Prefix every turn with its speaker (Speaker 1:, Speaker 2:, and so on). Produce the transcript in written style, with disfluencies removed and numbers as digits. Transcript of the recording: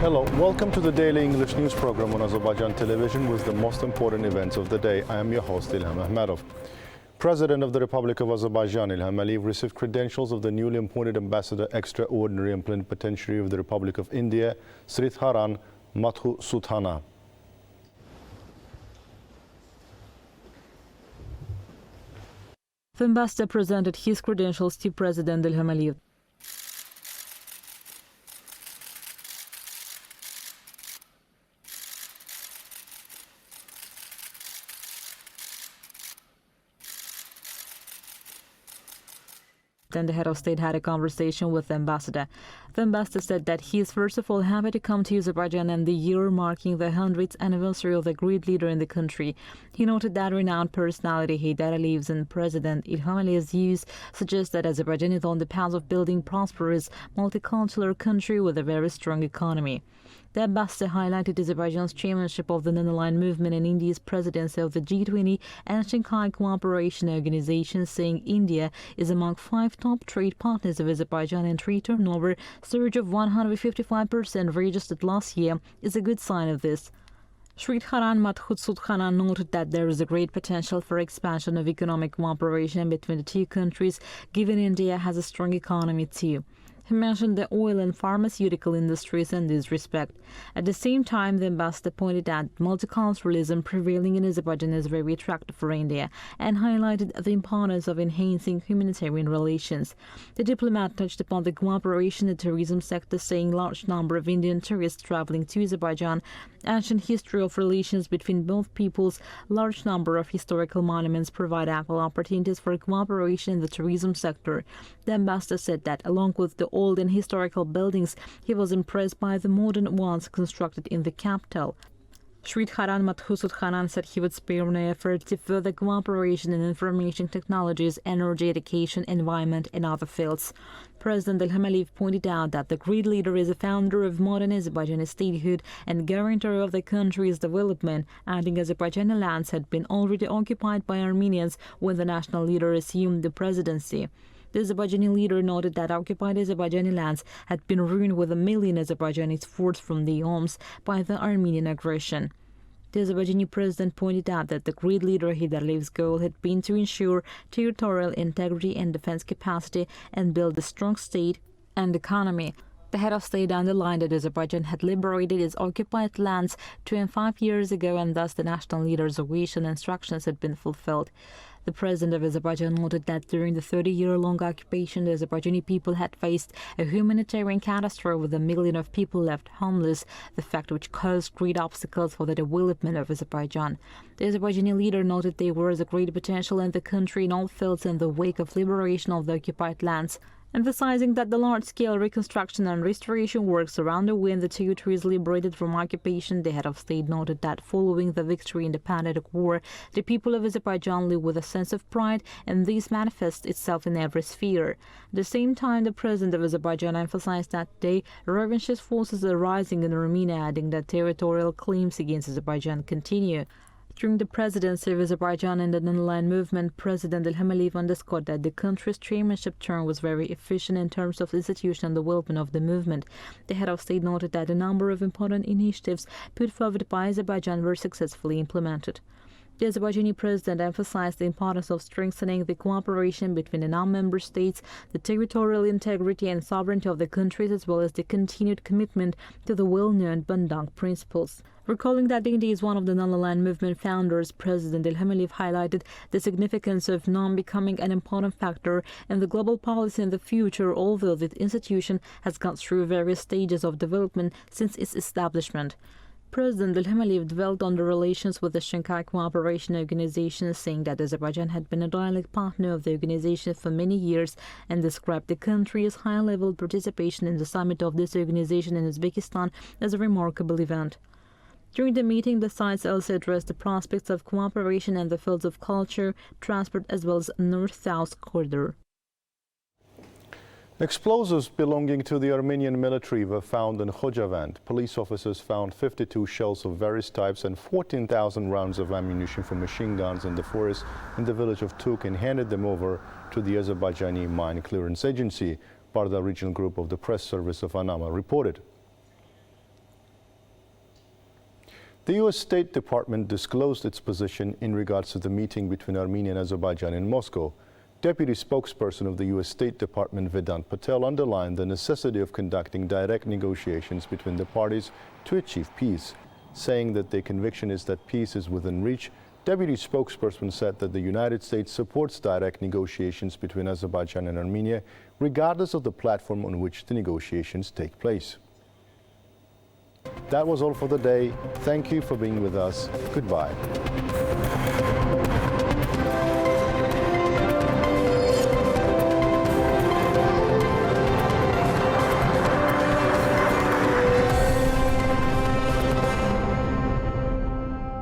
Speaker 1: Hello, welcome to the daily English news program on Azərbaycan Television with the most important events of the day. I am your host, Ilham Məmmədov. President of the Republic of Azerbaijan, Ilham received credentials of the newly appointed Ambassador Extraordinary and Plenipotentiary of the Republic of India, Sridharan Madhusudhana.
Speaker 2: The ambassador presented his credentials to President Ilham Aliyev. Then the head of state had a conversation with the ambassador. The ambassador said that he is first of all happy to come to Azerbaijan and the year marking the 100th anniversary of the great leader in the country. He noted that renowned personality Heydar Aliyev's and President Ilham Aliyev's views suggest that Azerbaijan is on the path of building prosperous, multicultural country with a very strong economy. The ambassador highlighted Azerbaijan's chairmanship of the non-aligned movement and India's presidency of the G20 and Shanghai Cooperation Organization, saying India is among 5 top trade partners of Azerbaijan and trade turnover surge of 155% registered last year is a good sign of this. Sridharan Madhusudhana noted that there is a great potential for expansion of economic cooperation between the two countries, given India has a strong economy too. He mentioned the oil and pharmaceutical industries in this respect. At the same time, the ambassador pointed out multiculturalism prevailing in Azerbaijan is very attractive for India and highlighted the importance of enhancing humanitarian relations. The diplomat touched upon the cooperation in the tourism sector, saying large number of Indian tourists traveling to Azerbaijan, ancient history of relations between both peoples, large number of historical monuments provide ample opportunities for cooperation in the tourism sector. The ambassador said that along with the old and historical buildings, he was impressed by the modern ones constructed in the capital. Sridharan Madhusudhana said he would spare no effort to further cooperation in information technologies, energy, education, environment, and other fields. President Ilham Aliyev pointed out that the great leader is a founder of modern Azerbaijani statehood and guarantor of the country's development, adding Azerbaijani lands had been already occupied by Armenians when the national leader assumed the presidency. The Azerbaijani leader noted that occupied Azerbaijani lands had been ruined with 1 million Azerbaijanis forced from their homes by the Armenian aggression. The Azerbaijani president pointed out that the great leader Heydar Aliyev's goal had been to ensure territorial integrity and defense capacity and build a strong state and economy. The head of state underlined that Azerbaijan had liberated its occupied lands 25 years ago and thus the national leader's wish and instructions had been fulfilled. The president of Azerbaijan noted that during the 30-year-long occupation, the Azerbaijani people had faced a humanitarian catastrophe with 1 million of people left homeless, the fact which caused great obstacles for the development of Azerbaijan. The Azerbaijani leader noted there was a great potential in the country in all fields in the wake of liberation of the occupied lands, emphasizing that the large-scale reconstruction and restoration works around the way in the territories liberated from occupation. The head of state noted that following the victory in the Pandemic War, the people of Azerbaijan live with a sense of pride, and this manifests itself in every sphere. At the same time, the president of Azerbaijan emphasized that today, revanchist forces are rising in Armenia, adding that territorial claims against Azerbaijan continue. During the presidency of Azerbaijan and the non-aligned movement, President Ilham Aliyev underscored that the country's chairmanship term was very efficient in terms of institutional development of the movement. The head of state noted that a number of important initiatives put forward by Azerbaijan were successfully implemented. The Azerbaijani president emphasized the importance of strengthening the cooperation between the non-member states, the territorial integrity and sovereignty of the countries, as well as the continued commitment to the well-known Bandung principles. Recalling that India is one of the non-aligned movement founders, President Ilham Aliyev highlighted the significance of non-becoming an important factor in the global policy in the future, although the institution has gone through various stages of development since its establishment. President Ilham Aliyev dwelt on the relations with the Shanghai Cooperation Organization, saying that Azerbaijan had been a dialogue partner of the organization for many years and described the country's high-level participation in the summit of this organization in Uzbekistan as a remarkable event. During the meeting, the sides also addressed the prospects of cooperation in the fields of culture, transport, as well as North-South corridor.
Speaker 1: Explosives belonging to the Armenian military were found in Khojavand. Police officers found 52 shells of various types and 14,000 rounds of ammunition for machine guns in the forest in the village of Tuk and handed them over to the Azerbaijani Mine Clearance Agency, part of the regional group of the press service of Anama reported. The U.S. State Department disclosed its position in regards to the meeting between Armenia and Azerbaijan in Moscow. Deputy spokesperson of the U.S. State Department, Vedant Patel, underlined the necessity of conducting direct negotiations between the parties to achieve peace. Saying that their conviction is that peace is within reach, Deputy spokesperson said that the United States supports direct negotiations between Azerbaijan and Armenia, regardless of the platform on which the negotiations take place. That was all for the day. Thank you for being with us. Goodbye.